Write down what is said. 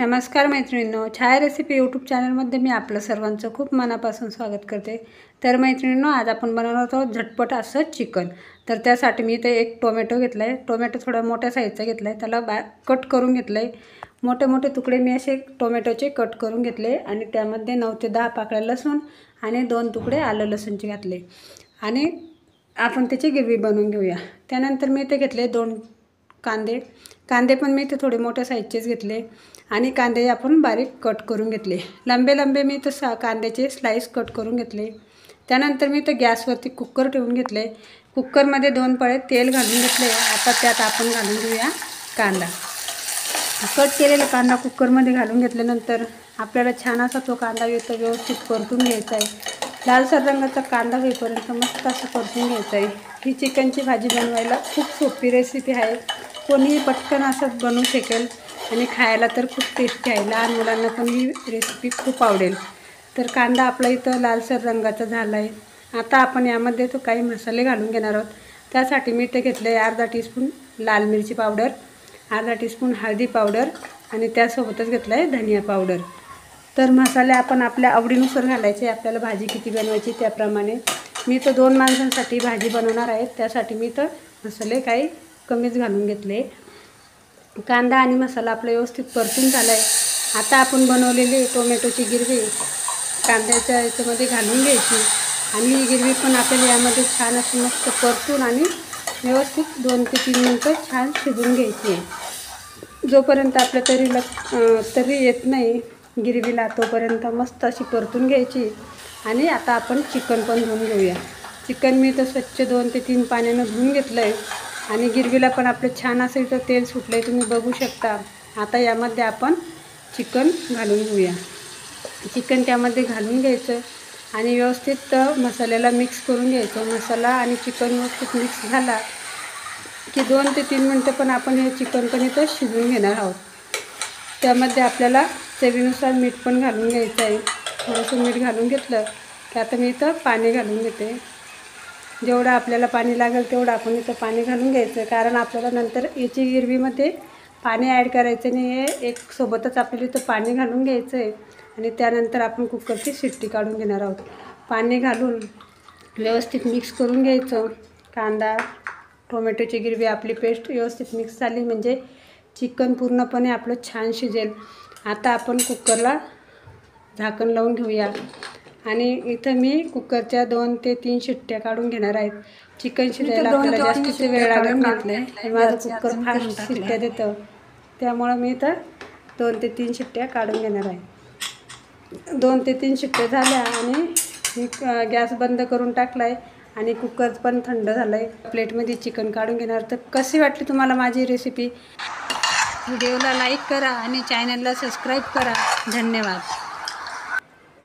नमस्कार मैत्रिणींनो, छाया recipe YouTube चॅनलमध्ये मी आपलं सर्वांचं खूप मनापासून स्वागत करते। तर मैत्रिणींनो, आज आपण बनवणार आहोत झटपट असं चिकन। तर त्यासाठी मी इथे एक टोमॅटो घेतला आहे। टोमॅटो थोडा मोठ्या साईजचा घेतला आहे, त्याला कट करून घेतलं आहे। मोठे मोठे तुकडे मी असे टोमॅटोचे कट करून घेतले आणि त्यामध्ये 9 ते 10 पाकळ्या लसूण आणि 2 तुकडे आलं लसूणचे घातले आणि आपण त्याची ग्रेव्ही बनवून घेऊया। त्यानंतर मी इथे घेतले 2 कांदे पण मी इथे थोडे मोठ्या साईजचेच घेतले आणि कांदे आपण बारीक कट करून घेतले। लंबे मी इथे कांद्याचे स्लाइस कट करून घेतले। त्यानंतर मी इथे गॅसवरती कुकर ठेवून घेतले। कुकरमध्ये 2 पळे तेल घालून घेतले। आता त्यात आपण घालून घेऊया कांदा। कट केलेला कांदा कुकरमध्ये घालून घेतल्यानंतर आपल्याला छान असा तो कांदा व्यवस्थित परतून घ्यायचा आहे। लालसर रंगाचा कांदा होईपर्यंत मस्त असं परतून घ्यायचं आहे। ही चिकनची भाजी बनवायला खूप सोपी रेसिपी आहे। कोणीही पटकन असं बनवू शकेल आणि खायला तर खूप टेस्टी आहे। लहान मुलांना पण ही रेसिपी खूप आवडेल। तर कांदा आपला इथं लालसर रंगाचा झाला आहे। आता आपण यामध्ये तो काही मसाले घालून घेणार आहोत। त्यासाठी मी इथे घेतले अर्धा टीस्पून लाल मिरची पावडर, अर्धा टीस्पून हळदी पावडर आणि त्यासोबतच घेतला आहे धनिया पावडर। तर मसाले आपण आपल्या आवडीनुसार घालायचे, आपल्याला भाजी किती बनवायची त्याप्रमाणे। मी तर 2 माणसांसाठी भाजी बनवणार आहे, त्यासाठी मी तर मसाले काही कमीच घालून घेतले। कांदा आणि मसाला आपला व्यवस्थित परतून झाला आहे। आता आपण बनवलेली टोमॅटोची ग्रेव्ही कांद्याच्या याच्यामध्ये घालून घ्यायची आणि ही ग्रेव्ही पण आपल्याला यामध्ये छान अशी मस्त परतून आणि व्यवस्थित 2 ते 3 मिनिटं छान शिजवून घ्यायची आहे। जोपर्यंत आपल्या तरी येत नाही ग्रेव्हीला तोपर्यंत मस्त अशी परतून घ्यायची। आणि आता आपण चिकन पण धुवून घेऊया। चिकन मी तर स्वच्छ 2 ते 3 पाण्यानं धुवून घेतलं आहे आणि ग्रेव्हीला पण आपलं छान असं इथं तेल सुटलं आहे, तुम्ही बघू शकता। आता यामध्ये आपण चिकन घालून घेऊया। चिकन त्यामध्ये घालून घ्यायचं आणि व्यवस्थित मसाल्याला मिक्स करून घ्यायचं। मसाला आणि चिकन व्यवस्थित मिक्स झाला की 2 ते 3 मिनिटं पण आपण हे चिकन पण इथं शिजवून घेणार आहोत। त्यामध्ये आपल्याला चवीनुसार मीठ पण घालून घ्यायचं आहे। थोडंसं मीठ घालून घेतलं की आता मी इथं पाणी घालून घेते। जेवढं आपल्याला पाणी लागेल तेवढं आपण इथं पाणी घालून घ्यायचं, कारण आपल्याला नंतर याची ग्रेव्हीमध्ये पाणी ॲड करायचं नाही आहे। एक सोबतच आपल्याला इथं पाणी घालून घ्यायचं आहे आणि त्यानंतर आपण कुकरची शिट्टी काढून घेणार आहोत। पाणी घालून व्यवस्थित मिक्स करून घ्यायचं। कांदा टोमॅटोची ग्रेव्ही आपली पेस्ट व्यवस्थित मिक्स झाली म्हणजे चिकन पूर्णपणे आपलं छान शिजेल। आता आपण कुकरला झाकण लावून घेऊया आणि इथं मी कुकरच्या 2 ते 3 शिट्ट्या काढून घेणार आहेत। चिकन शिजायला आपल्याला जास्त वेळ लागत नाही, माझं कुकर फास्ट शिट्ट्या देतं, त्यामुळं मी इथं 2 ते 3 शिट्ट्या काढून घेणार आहे। 2 ते 3 शिट्ट्या झाल्या आणि मी गॅस बंद करून टाकला आहे आणि कुकर पण थंड झालं आहे। प्लेटमध्ये चिकन काढून घेणार। तर कशी वाटली तुम्हाला माझी रेसिपी? व्हिडिओला लाईक करा आणि चॅनलला सबस्क्राईब करा। धन्यवाद।